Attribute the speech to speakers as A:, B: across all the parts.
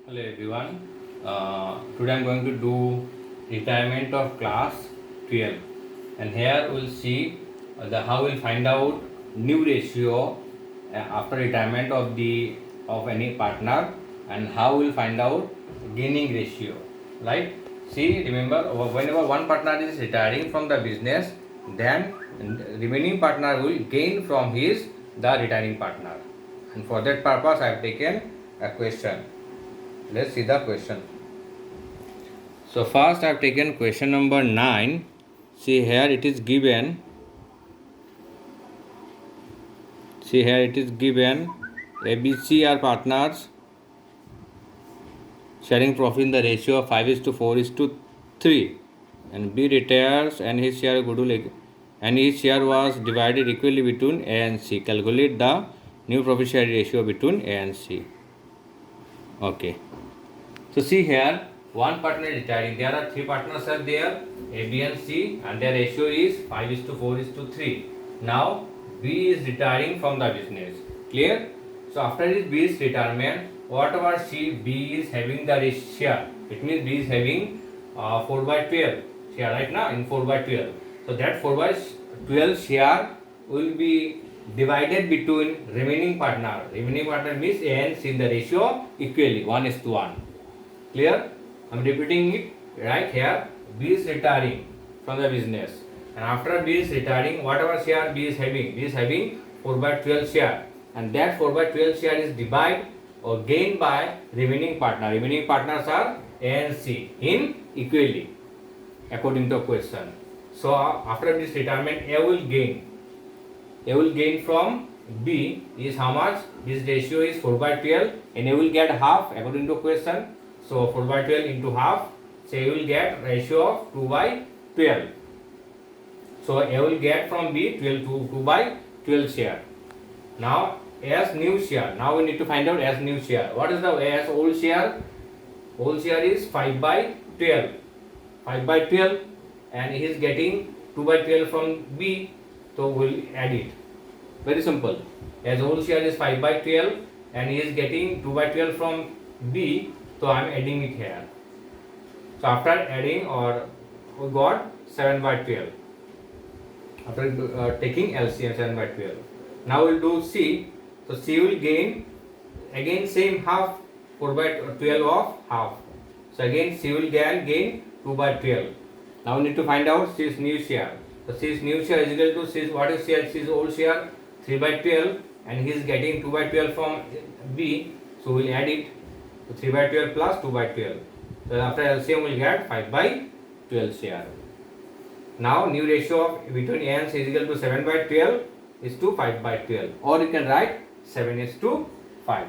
A: Hello everyone. Today I'm going to do retirement of class 12, and here we'll see the how we'll find out new ratio after retirement of any partner, and how we'll find out gaining ratio. Right? See, remember whenever one partner is retiring from the business, then remaining partner will gain from his the retiring partner, and for that purpose I have taken a question. Let's see the question. So first I have taken question number 9. See here it is given. See here it is given ABC are partners sharing profit in the ratio of 5:4:3, and B retires and his share goodwill and his share was divided equally between A and C. Calculate the new profit share ratio between A and C. Okay. So see here, one partner is retiring. There are three partners are there, A, B, and C, and their ratio is 5:4:3. Now B is retiring from the business. Clear? So after this B's retirement, whatever B is having the share. It means B is having 4/12 share right now in 4/12. So that 4/12 share will be divided between remaining partner. Remaining partner means A and C in the ratio equally 1:1. Clear? I am repeating it right here. B is retiring from the business, and after B is retiring, whatever share B is having 4/12 share, and that 4/12 share is divided or gained by remaining partner. Remaining partners are A and C in equally according to question. So after this retirement, A will gain from B is how much? This ratio is 4/12, and A will get half according to question. So 4/12 into half, so you will get ratio of 2/12. So A will get from B 2/12 share. Now as new share. Now we need to find out as new share. What is the as old share? Old share is 5/12. 5/12, and he is getting 2/12 from B. So we'll add it. Very simple. As old share is 5/12, and he is getting 2/12 from B. So I am adding it here. So after adding, we got 7/12. After taking LCM 7/12. Now we'll do C. So C will gain again same half, 4/12 of half. So again C will gain 2/12. Now we need to find out C's new share. So C's new share is equal to C's what is share? C's old share 3/12, and he is getting 2/12 from B. So we'll add it. So 3/12 plus 2/12. So after LCM we will get 5/12 share. Now new ratio of between A and C is equal to 7/12 is to 5/12, or you can write 7:5.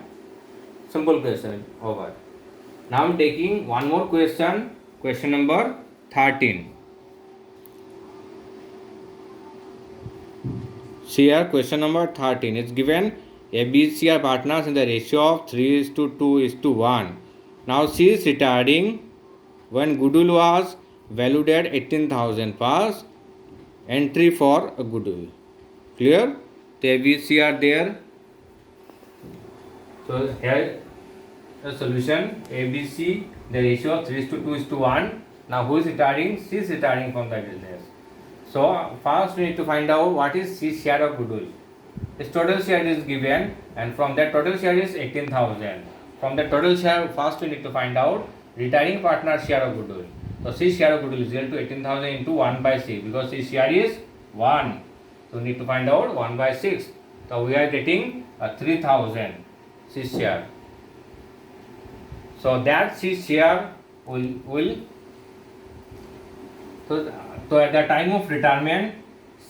A: Simple question over. Now I am taking one more question. Question number 13. See here, question number 13. It's given A, B, C are partners in the ratio of 3:2:1. Now C is retiring when goodwill was valued at 18,000. Pass entry for a goodwill. Clear? The A, B, C are there. So here the solution A, B, C, the ratio of 3:2:1. Now who is retiring? C is retiring from the business. So first we need to find out what is C's share of goodwill. His total share is given, and from that total share is 18,000. From the total share, first we need to find out retiring partner share of goodwill. So C's share of goodwill is equal to 18,000 into 1/6, because C's share is 1. So we need to find out 1/6. So we are getting 3,000 C's share. So that C's share will so at the time of retirement,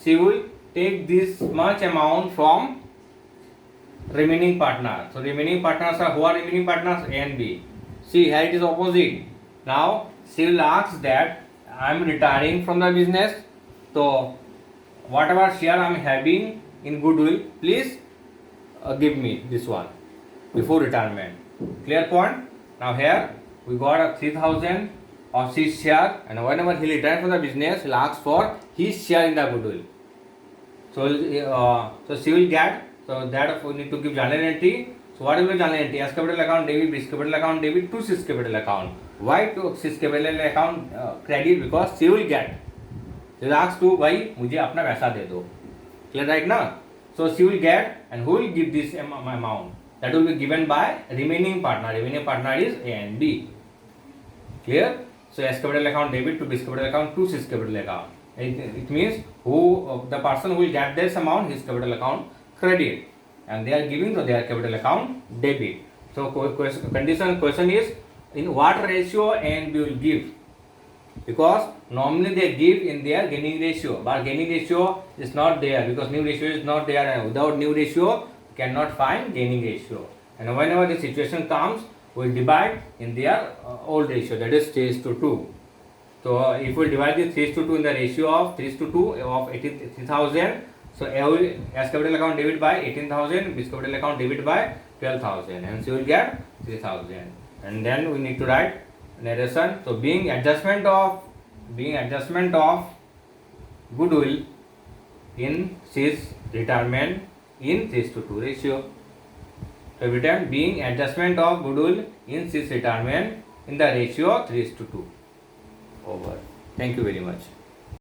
A: she will take this much amount from remaining partner. So remaining partners are, who are remaining partners? A and B. See here it is opposite. Now she will ask that I am retiring from the business, so whatever share I am having in goodwill, please give me this one before retirement. Clear point? Now here we got a 3,000 of his share, and whenever he retires from the business, he will ask for his share in the goodwill. So she will get, so that we need to give journal entry. So what is the journal entry? S capital account debit, B capital account debit to C capital account. Why to C capital account credit? Because she will get. She will ask to भाई मुझे अपना पैसा दे दो. Clear right now? So she will get, and who will give this amount? That will be given by remaining partner. Remaining partner is A and B. Clear? So S capital account debit to B capital account to C capital account. It means the person who will get this amount, his capital account credit, and they are giving to their capital account debit. So question is, in what ratio A and B will give? Because normally they give in their gaining ratio, but gaining ratio is not there because new ratio is not there, and without new ratio cannot find gaining ratio. And whenever the situation comes, we will divide in their old ratio, that is 3:2. So if we divide this 3:2 in the ratio of 3:2 of 83,000, so S capital account debit by 18,000, B capital account debit by 12,000, and so you will get 3,000. And then we need to write narration. So being adjustment of goodwill in C's retirement in 3:2 ratio. So every time being adjustment of goodwill in C's retirement in the ratio 3:2. Over. Thank you very much.